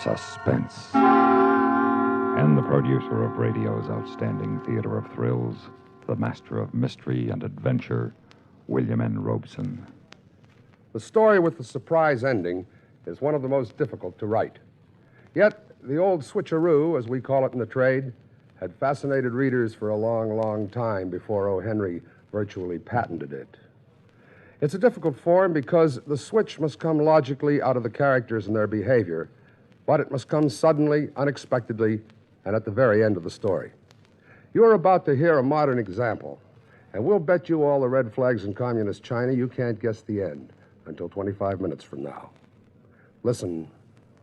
suspense. And the producer of radio's outstanding theater of thrills, the master of mystery and adventure, William N. Robeson. The story with the surprise ending is one of the most difficult to write. Yet, the old switcheroo, as we call it in the trade, had fascinated readers for a long, long time before O. Henry virtually patented it. It's a difficult form because the switch must come logically out of the characters and their behavior, but it must come suddenly, unexpectedly, and at the very end of the story. You're about to hear a modern example, and we'll bet you all the red flags in communist China you can't guess the end until 25 minutes from now. Listen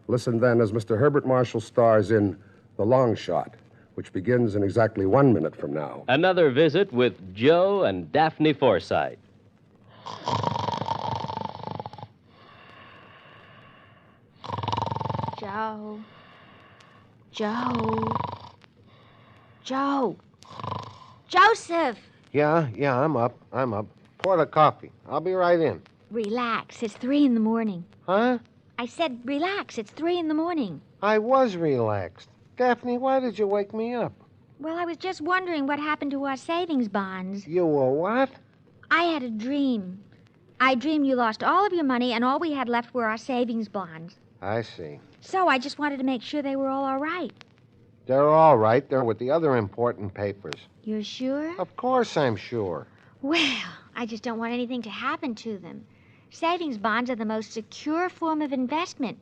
then as Mr. Herbert Marshall stars in The Long Shot, which begins in exactly 1 minute from now. Another visit with Joe and Daphne Forsythe. Joe. Joseph! Yeah, I'm up. Pour the coffee. I'll be right in. Relax. It's 3 a.m. Huh? I said relax. It's 3 a.m. I was relaxed. Daphne, why did you wake me up? Well, I was just wondering what happened to our savings bonds. You were what? I had a dream. I dreamed you lost all of your money and all we had left were our savings bonds. I see. So I just wanted to make sure they were all right. They're all right. They're with the other important papers. You're sure? Of course I'm sure. Well, I just don't want anything to happen to them. Savings bonds are the most secure form of investment.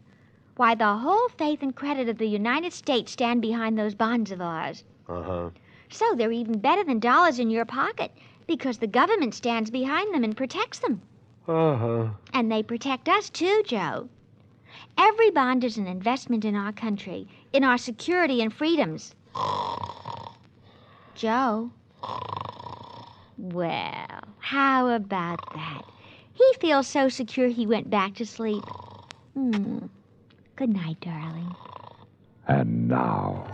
Why, the whole faith and credit of the United States stand behind those bonds of ours. Uh-huh. So they're even better than dollars in your pocket because the government stands behind them and protects them. Uh-huh. And they protect us, too, Joe. Every bond is an investment in our country, in our security and freedoms. Joe? Well, how about that? He feels so secure he went back to sleep. Good night, darling. And now,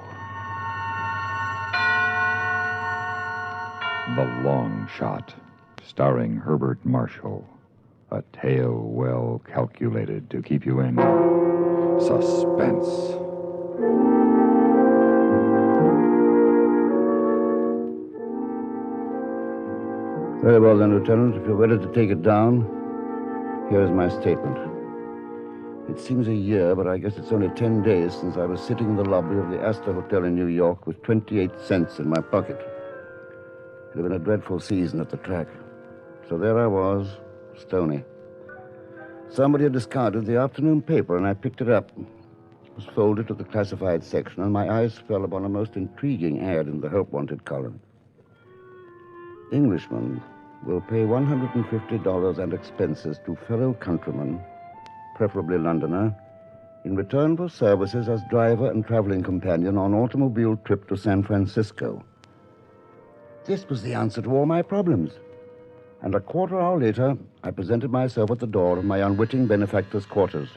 The Long Shot, starring Herbert Marshall. A tale well calculated to keep you in suspense. Very well, then, Lieutenant. If you're ready to take it down, here is my statement. It seems a year, but I guess it's only 10 days since I was sitting in the lobby of the Astor Hotel in New York with 28 cents in my pocket. It had been a dreadful season at the track. So there I was, stony. Somebody had discarded the afternoon paper, and I picked it up. It was folded to the classified section, and my eyes fell upon a most intriguing ad in the Help Wanted column. Englishman will pay $150 and expenses to fellow countryman, preferably Londoner, in return for services as driver and traveling companion on automobile trip to San Francisco. This was the answer to all my problems. And a quarter hour later, I presented myself at the door of my unwitting benefactor's quarters.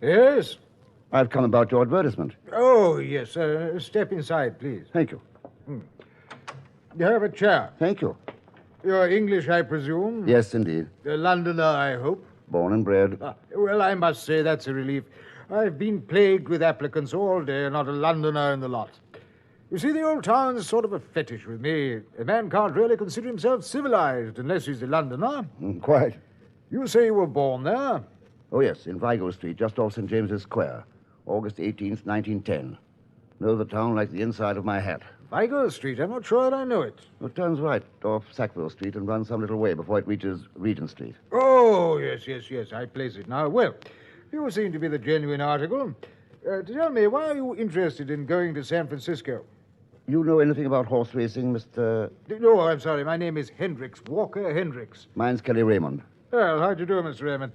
Yes? I've come about your advertisement. Oh, yes. Step inside, please. Thank you. You have a chair. Thank you. You're English, I presume? Yes, indeed. A Londoner, I hope? Born and bred. Well, I must say that's a relief. I've been plagued with applicants all day, not a Londoner in the lot. You see, the old town's sort of a fetish with me. A man can't really consider himself civilized unless he's a Londoner. Quite. You say you were born there? Oh, yes, in Vigo Street, just off St. James's Square, August 18th, 1910. Know the town like the inside of my hat. Vigo Street? I'm not sure I know it. It turns right off Sackville Street and runs some little way before it reaches Regent Street. Oh, yes. I place it now. Well, you seem to be the genuine article. Tell me, why are you interested in going to San Francisco? You know anything about horse racing, Mr... No, I'm sorry. My name is Hendricks, Walker Hendricks. Mine's Kelly Raymond. Well, how do you do, Mr. Raymond?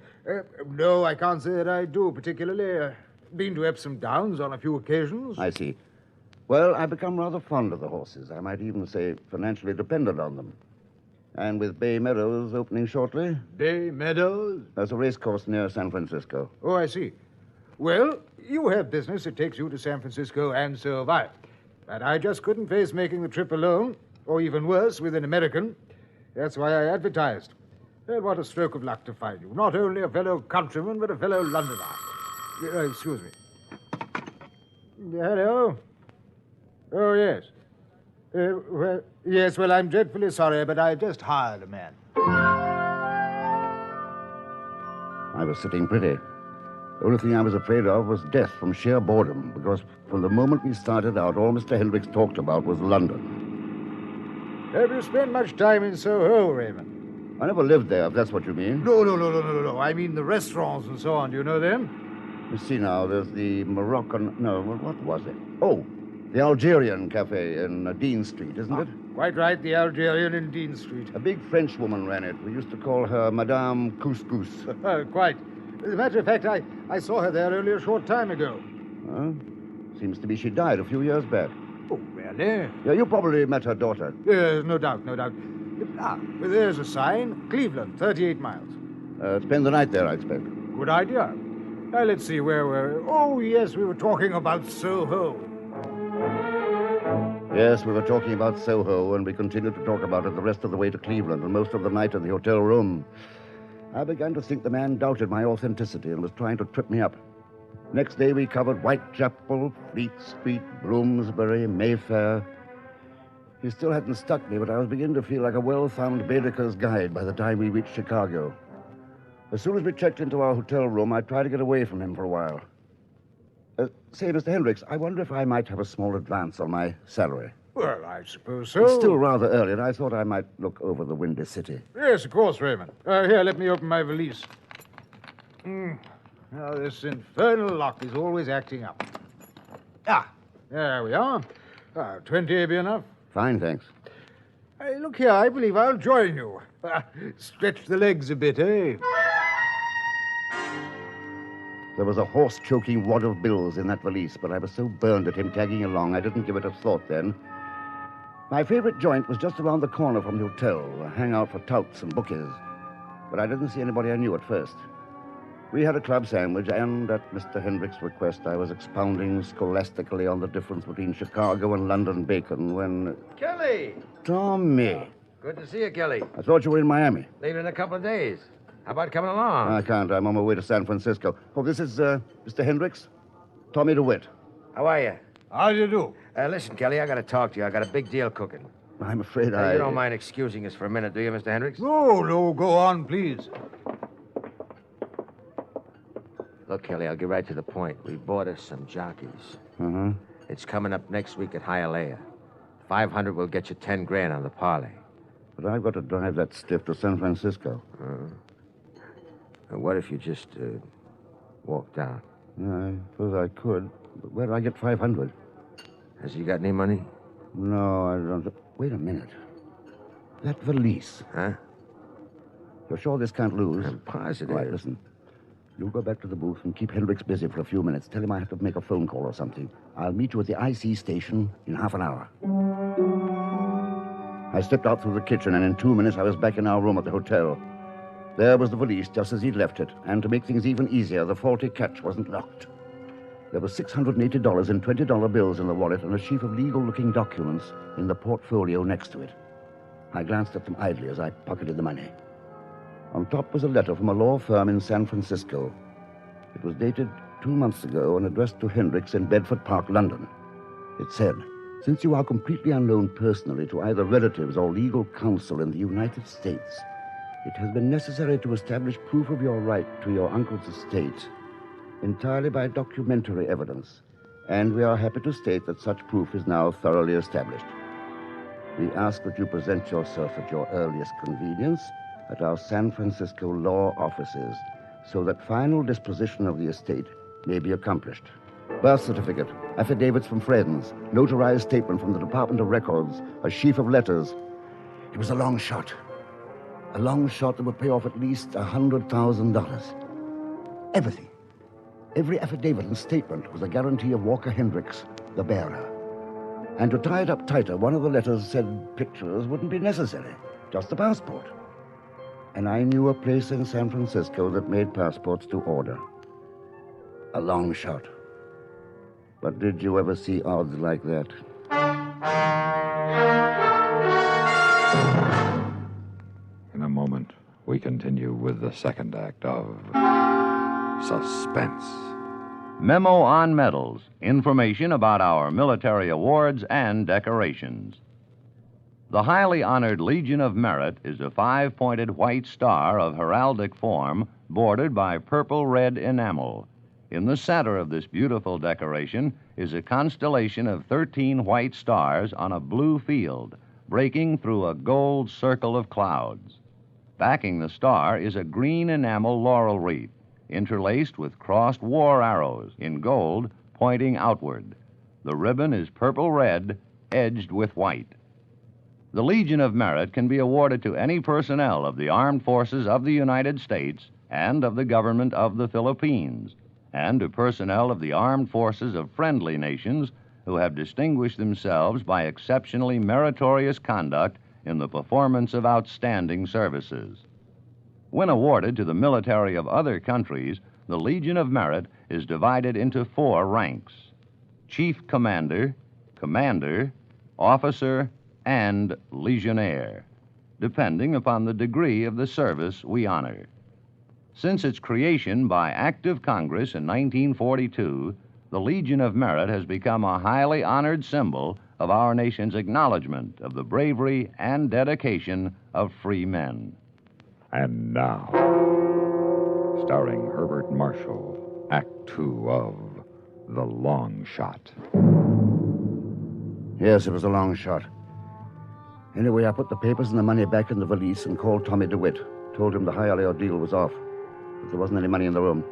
No, I can't say that I do particularly. Been to Epsom Downs on a few occasions. I see. Well, I've become rather fond of the horses. I might even say financially dependent on them. And with Bay Meadows opening shortly... Bay Meadows? There's a race course near San Francisco. Oh, I see. Well, you have business that takes you to San Francisco, and so have I. But I just couldn't face making the trip alone, or even worse, with an American. That's why I advertised. And what a stroke of luck to find you. Not only a fellow countryman, but a fellow Londoner. Excuse me. Hello? Oh, yes. Yes, well, I'm dreadfully sorry, but I just hired a man. I was sitting pretty. The only thing I was afraid of was death from sheer boredom, because from the moment we started out, all Mr. Hendricks talked about was London. Have you spent much time in Soho, Raymond? I never lived there, if that's what you mean. No. I mean the restaurants and so on. Do you know them? You see now, there's the Moroccan... No, what was it? Oh, the Algerian Cafe in Dean Street, isn't it? Quite right, the Algerian in Dean Street. A big French woman ran it. We used to call her Madame Couscous. Quite. As a matter of fact, I saw her there only a short time ago. Huh? Seems to be she died a few years back. Oh, really? Yeah, you probably met her daughter. Yes, no doubt. Well, there's a sign. Cleveland, 38 miles. Spend the night there, I expect. Good idea. Now, let's see, where were we? Oh, yes, we were talking about Soho. Yes, we were talking about Soho, and we continued to talk about it the rest of the way to Cleveland and most of the night in the hotel room. I began to think the man doubted my authenticity and was trying to trip me up. Next day, we covered Whitechapel, Fleet Street, Bloomsbury, Mayfair. He still hadn't stuck me, but I was beginning to feel like a well-thumbed Baedeker's guide by the time we reached Chicago. As soon as we checked into our hotel room, I tried to get away from him for a while. Say, Mr. Hendricks, I wonder if I might have a small advance on my salary. Well, I suppose so. It's still rather early, and I thought I might look over the Windy City. Yes, of course, Raymond. Here, let me open my valise. Now, this infernal lock is always acting up. There we are. 20 be enough? Fine, thanks. Look here, I believe I'll join you. Stretch the legs a bit, eh? There was a horse-choking wad of bills in that valise, but I was so burned at him tagging along, I didn't give it a thought then. My favorite joint was just around the corner from the hotel, a hangout for touts and bookies. But I didn't see anybody I knew at first. We had a club sandwich, and at Mr. Hendricks' request, I was expounding scholastically on the difference between Chicago and London bacon when... Kelly! Tommy! Good to see you, Kelly. I thought you were in Miami. Leaving in a couple of days. How about coming along? I can't. I'm on my way to San Francisco. Oh, this is Mr. Hendricks? Tommy DeWitt. How are you? How do you do? Listen, Kelly, I got to talk to you. I got a big deal cooking. I'm afraid You don't mind excusing us for a minute, do you, Mr. Hendricks? No, go on, please. Look, Kelly, I'll get right to the point. We bought us some jockeys. Uh-huh. It's coming up next week at Hialeah. 500 will get you 10 grand on the parlay. But I've got to drive that stiff to San Francisco. What if you just walk down? I suppose I could. But where do I get 500? Has he got any money? No, I don't. Wait a minute. That valise. Huh? You're sure this can't lose? I'm positive. All right, listen. You go back to the booth and keep Hendricks busy for a few minutes. Tell him I have to make a phone call or something. I'll meet you at the IC station in half an hour. I stepped out through the kitchen, and in 2 minutes I was back in our room at the hotel. There was the valise, just as he'd left it, and to make things even easier, the faulty catch wasn't locked. There was $680 in $20 bills in the wallet and a sheaf of legal-looking documents in the portfolio next to it. I glanced at them idly as I pocketed the money. On top was a letter from a law firm in San Francisco. It was dated 2 months ago and addressed to Hendricks in Bedford Park, London. It said, "Since you are completely unknown personally to either relatives or legal counsel in the United States, it has been necessary to establish proof of your right to your uncle's estate entirely by documentary evidence, and we are happy to state that such proof is now thoroughly established. We ask that you present yourself at your earliest convenience at our San Francisco law offices so that final disposition of the estate may be accomplished. Birth certificate, affidavits from friends, notarized statement from the Department of Records, a sheaf of letters." It was a long shot. A long shot that would pay off at least $100,000. Everything. Every affidavit and statement was a guarantee of Walker Hendricks, the bearer. And to tie it up tighter, one of the letters said pictures wouldn't be necessary, just the passport. And I knew a place in San Francisco that made passports to order. A long shot. But did you ever see odds like that? In a moment, we continue with the second act of Suspense. Memo on Medals, information about our military awards and decorations. The highly honored Legion of Merit is a 5-pointed white star of heraldic form bordered by purple-red enamel. In the center of this beautiful decoration is a constellation of 13 white stars on a blue field, breaking through a gold circle of clouds. Backing the star is a green enamel laurel wreath, interlaced with crossed war arrows in gold pointing outward. The ribbon is purple-red, edged with white. The Legion of Merit can be awarded to any personnel of the Armed Forces of the United States and of the government of the Philippines, and to personnel of the armed forces of friendly nations who have distinguished themselves by exceptionally meritorious conduct in the performance of outstanding services. When awarded to the military of other countries, the Legion of Merit is divided into 4 ranks: Chief Commander, Commander, Officer, and Legionnaire, depending upon the degree of the service we honor. Since its creation by Act of Congress in 1942, the Legion of Merit has become a highly honored symbol of our nation's acknowledgement of the bravery and dedication of free men. And now, starring Herbert Marshall, Act Two of The Long Shot. Yes, it was a long shot. Anyway, I put the papers and the money back in the valise and called Tommy DeWitt. Told him the Hialeah deal was off, but there wasn't any money in the room.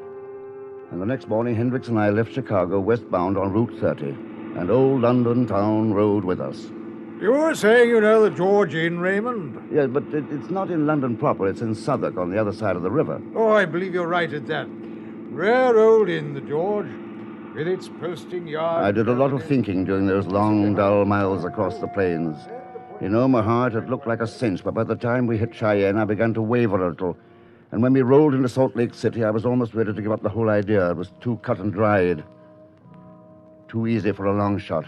And the next morning, Hendricks and I left Chicago westbound on Route 30, and old London town rode with us. You were saying you know the George Inn, Raymond? Yeah, but it's not in London proper. It's in Southwark on the other side of the river. Oh, I believe you're right at that. Rare old inn, the George, with its posting yard. I did a lot of thinking during those long, dull miles across the plains. In Omaha, it looked like a cinch, but by the time we hit Cheyenne, I began to waver a little. And when we rolled into Salt Lake City, I was almost ready to give up the whole idea. It was too cut and dried. Too easy for a long shot.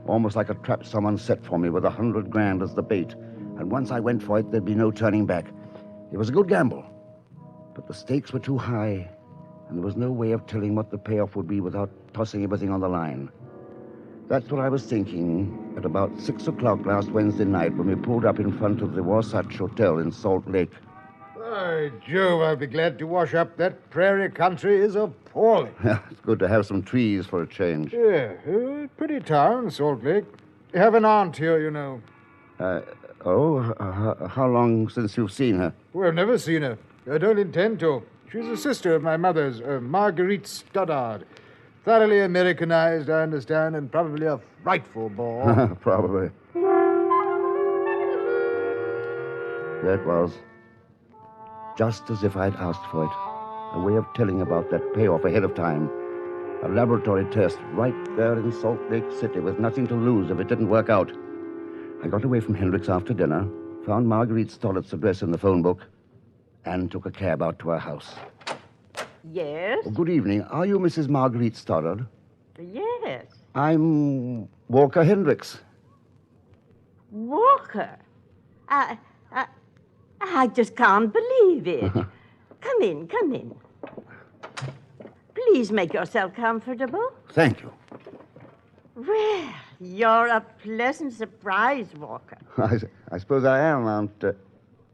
Almost like a trap someone set for me with $100 grand as the bait. And once I went for it, there'd be no turning back. It was a good gamble. But the stakes were too high, and there was no way of telling what the payoff would be without tossing everything on the line. That's what I was thinking at about 6 o'clock last Wednesday night when we pulled up in front of the Wasatch Hotel in Salt Lake. By Jove, I'll be glad to wash up. That prairie country is appalling. It's good to have some trees for a change. Yeah, pretty town, Salt Lake. You have an aunt here, you know. How long since you've seen her? Well, I've never seen her. I don't intend to. She's a sister of my mother's, Marguerite Stoddard. Thoroughly Americanized, I understand, and probably a frightful bore. Probably. That was just as if I'd asked for it. A way of telling about that payoff ahead of time. A laboratory test right there in Salt Lake City with nothing to lose if it didn't work out. I got away from Hendricks after dinner, found Marguerite Stollart's address in the phone book, and took a cab out to her house. Yes? Oh, good evening. Are you Mrs. Marguerite Stoddard? Yes. I'm Walker Hendricks. Walker? I just can't believe it. Come in. Please make yourself comfortable. Thank you. Well, you're a pleasant surprise, Walker. I suppose I am, Aunt.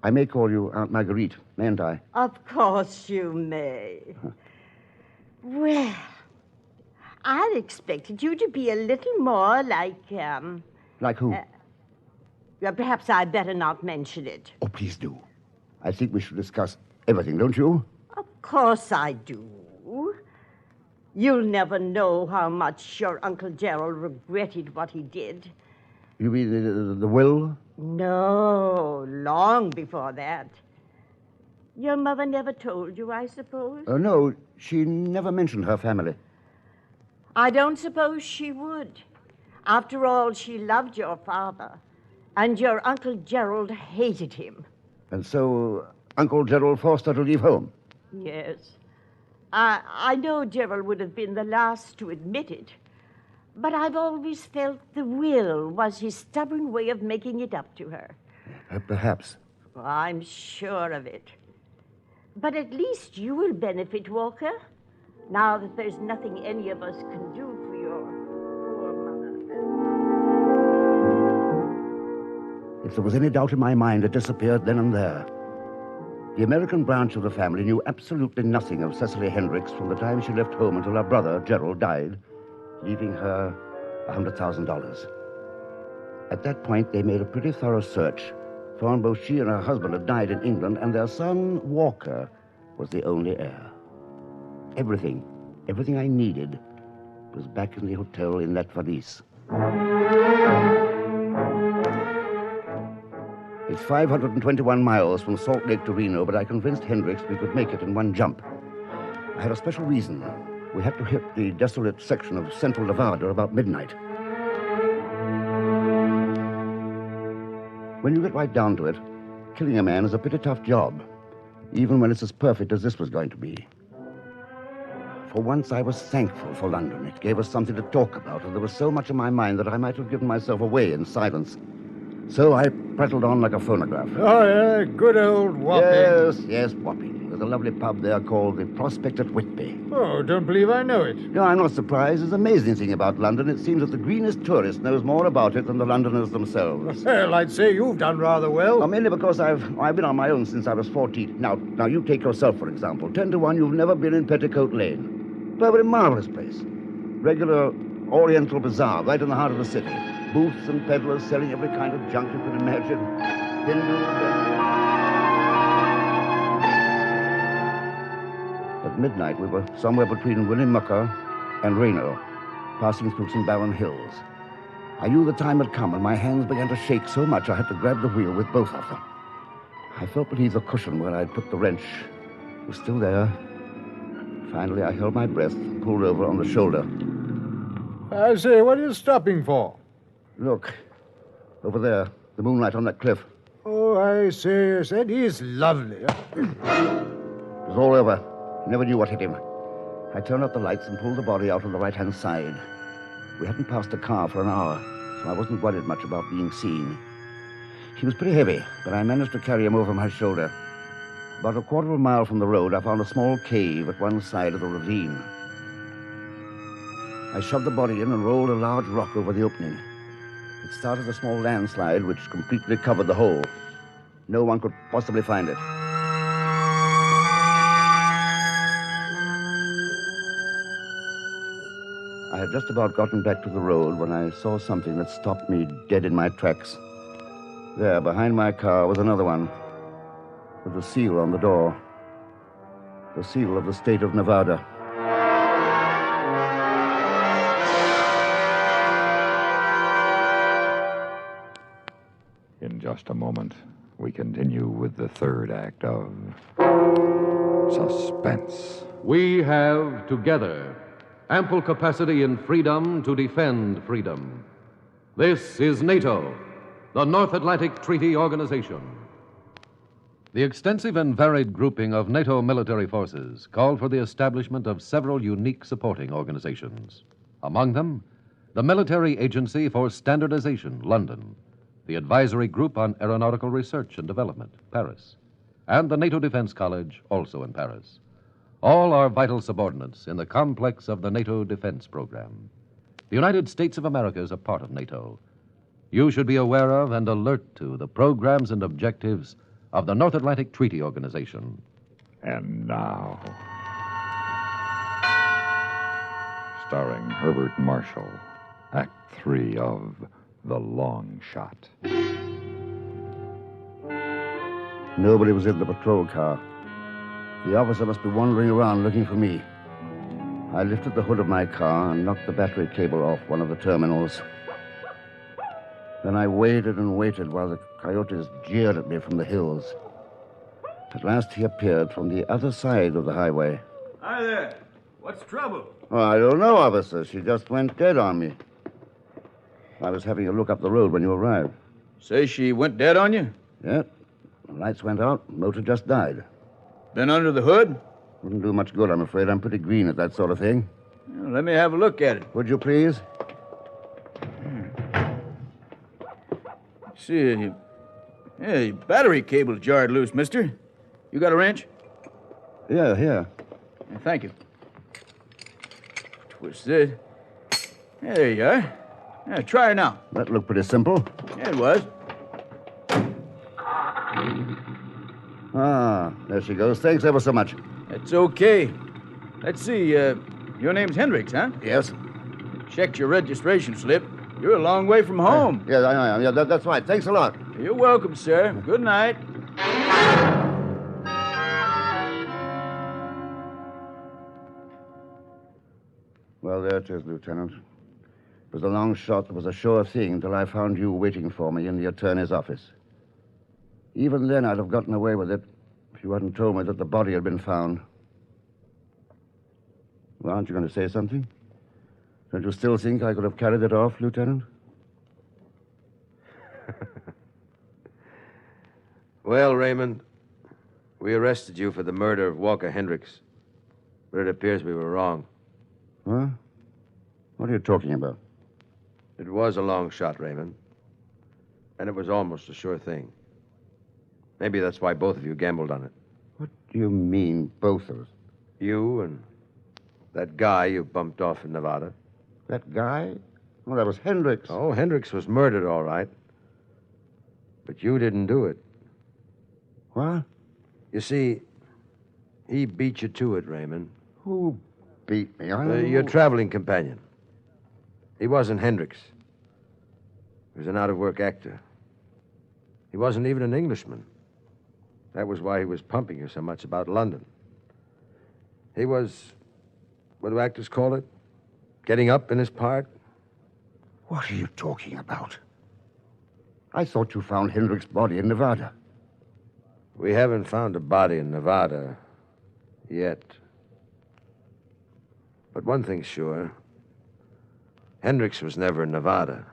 I may call you Aunt Marguerite, mayn't I? Of course you may. Well, I expected you to be a little more like, Like who? Well, perhaps I'd better not mention it. Oh, please do. I think we should discuss everything, don't you? Of course I do. You'll never know how much your Uncle Gerald regretted what he did. You mean the will? No, long before that. Your mother never told you, I suppose? No, she never mentioned her family. I don't suppose she would. After all, she loved your father, and your Uncle Gerald hated him. And so Uncle Gerald forced her to leave home? Yes. I know Gerald would have been the last to admit it, but I've always felt the will was his stubborn way of making it up to her. Perhaps. Well, I'm sure of it. But at least you will benefit, Walker. now that there's nothing any of us can do for your poor mother. If there was any doubt in my mind, it disappeared then and there. The American branch of the family knew absolutely nothing of Cecily Hendricks from the time she left home until her brother, Gerald, died, leaving her $100,000. At that point, they made a pretty thorough search, found both she and her husband had died in England, and their son, Walker, was the only heir. Everything I needed was back in the hotel in that valise. It's 521 miles from Salt Lake to Reno, but I convinced Hendricks we could make it in one jump. I had a special reason. We had to hit the desolate section of central Nevada about midnight. When you get right down to it, killing a man is a pretty tough job, even when it's as perfect as this was going to be. For once, I was thankful for London. It gave us something to talk about, and there was so much in my mind that I might have given myself away in silence. So I prattled on like a phonograph. Oh, yeah, good old Wapping. Yes, Wapping. There's a lovely pub there called the Prospect at Whitby. Oh, don't believe I know it. No, I'm not surprised. There's an amazing thing about London. It seems that the greenest tourist knows more about it than the Londoners themselves. Well, I'd say you've done rather well. Well, mainly because I've been on my own since I was 14. Now, you take yourself, for example. 10 to 1, you've never been in Petticoat Lane. But a marvelous place. Regular Oriental bazaar right in the heart of the city. Booths and peddlers selling every kind of junk you could imagine. At midnight, we were somewhere between Winnemucca and Reno, passing through some barren hills. I knew the time had come, and my hands began to shake so much I had to grab the wheel with both of them. I felt beneath the cushion where I'd put the wrench. It was still there. Finally, I held my breath and pulled over on the shoulder. I say, what are you stopping for? Look, over there, the moonlight on that cliff. Oh, I say, yes, that is lovely. It was all over. He never knew what hit him. I turned out the lights and pulled the body out on the right-hand side. We hadn't passed a car for an hour, so I wasn't worried much about being seen. He was pretty heavy, but I managed to carry him over my shoulder. About a quarter of a mile from the road, I found a small cave at one side of the ravine. I shoved the body in and rolled a large rock over the opening. It started a small landslide which completely covered the hole. No one could possibly find it. I had just about gotten back to the road when I saw something that stopped me dead in my tracks. There, behind my car, was another one, with a seal on the door. The seal of the state of Nevada. In just a moment, we continue with the third act of Suspense. We have, together, ample capacity and freedom to defend freedom. This is NATO, the North Atlantic Treaty Organization. The extensive and varied grouping of NATO military forces called for the establishment of several unique supporting organizations. Among them, the Military Agency for Standardization, London, the Advisory Group on Aeronautical Research and Development, Paris, and the NATO Defense College, also in Paris. All are vital subordinates in the complex of the NATO defense program. The United States of America is a part of NATO. You should be aware of and alert to the programs and objectives of the North Atlantic Treaty Organization. And now, starring Herbert Marshall, Act 3 of The Long Shot. Nobody was in the patrol car. The officer must be wandering around looking for me. I lifted the hood of my car and knocked the battery cable off one of the terminals. Then I waited and waited while the coyotes jeered at me from the hills. At last he appeared from the other side of the highway. Hi there. What's trouble? Oh, I don't know, officer. She just went dead on me. I was having a look up the road when you arrived. Say she went dead on you? Yeah. The lights went out. Motor just died. Been under the hood? Wouldn't do much good, I'm afraid. I'm pretty green at that sort of thing. Well, let me have a look at it. Would you please? See, yeah, your battery cable's jarred loose, mister. You got a wrench? Yeah, here. Thank you. was it. There you are. Yeah, try her now. That looked pretty simple. Yeah, it was. Ah, there she goes. Thanks ever so much. That's okay. Let's see, your name's Hendricks, huh? Yes? Checked your registration slip. You're a long way from home. Yeah, I am. Yeah, that's right. Thanks a lot. You're welcome, sir. Good night. Well, there it is, Lieutenant. It was a long shot. It was a sure thing until I found you waiting for me in the attorney's office. Even then, I'd have gotten away with it if you hadn't told me that the body had been found. Well, aren't you going to say something? Don't you still think I could have carried it off, Lieutenant? Well, Raymond, we arrested you for the murder of Walker Hendricks, but it appears we were wrong. Huh? What are you talking about? It was a long shot, Raymond, and it was almost a sure thing. Maybe that's why both of you gambled on it. What do you mean, both of us? You and that guy you bumped off in Nevada. That guy? Well, that was Hendricks. Oh, Hendricks was murdered, all right. But you didn't do it. What? You see, he beat you to it, Raymond. Who beat me? Your traveling companion. He wasn't Hendricks. He was an out-of-work actor. He wasn't even an Englishman. That was why he was pumping you so much about London. He was, what do actors call it? Getting up in his part? What are you talking about? I thought you found Hendricks' body in Nevada. We haven't found a body in Nevada yet. But one thing's sure. Hendricks was never in Nevada.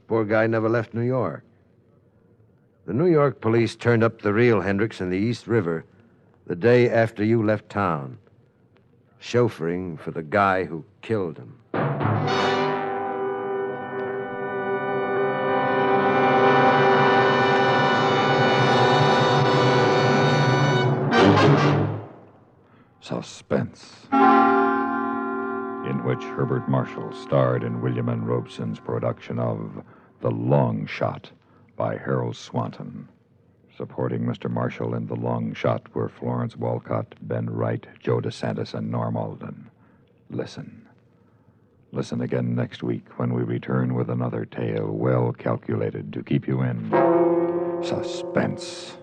Poor guy never left New York. The New York police turned up the real Hendricks in the East River the day after you left town, chauffeuring for the guy who killed him. Suspense, in which Herbert Marshall starred in William N. Robeson's production of The Long Shot by Harold Swanton. Supporting Mr. Marshall in The Long Shot were Florence Walcott, Ben Wright, Joe DeSantis, and Norm Alden. Listen. Listen again next week when we return with another tale well calculated to keep you in suspense.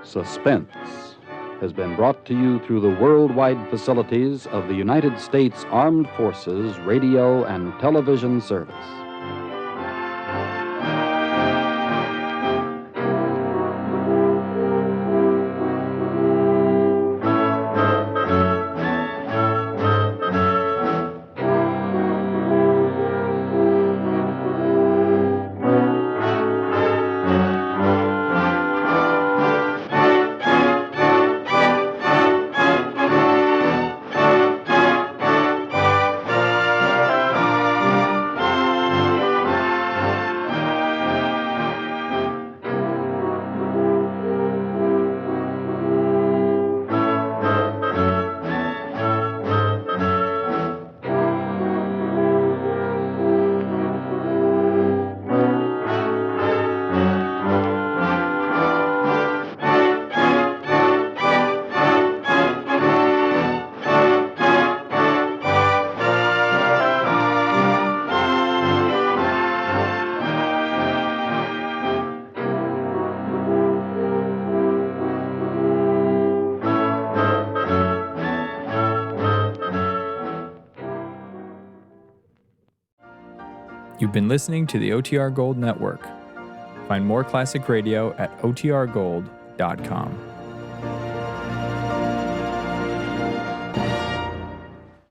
Suspense has been brought to you through the worldwide facilities of the United States Armed Forces Radio and Television Service. You've been listening to the OTR Gold Network. Find more classic radio at otrgold.com.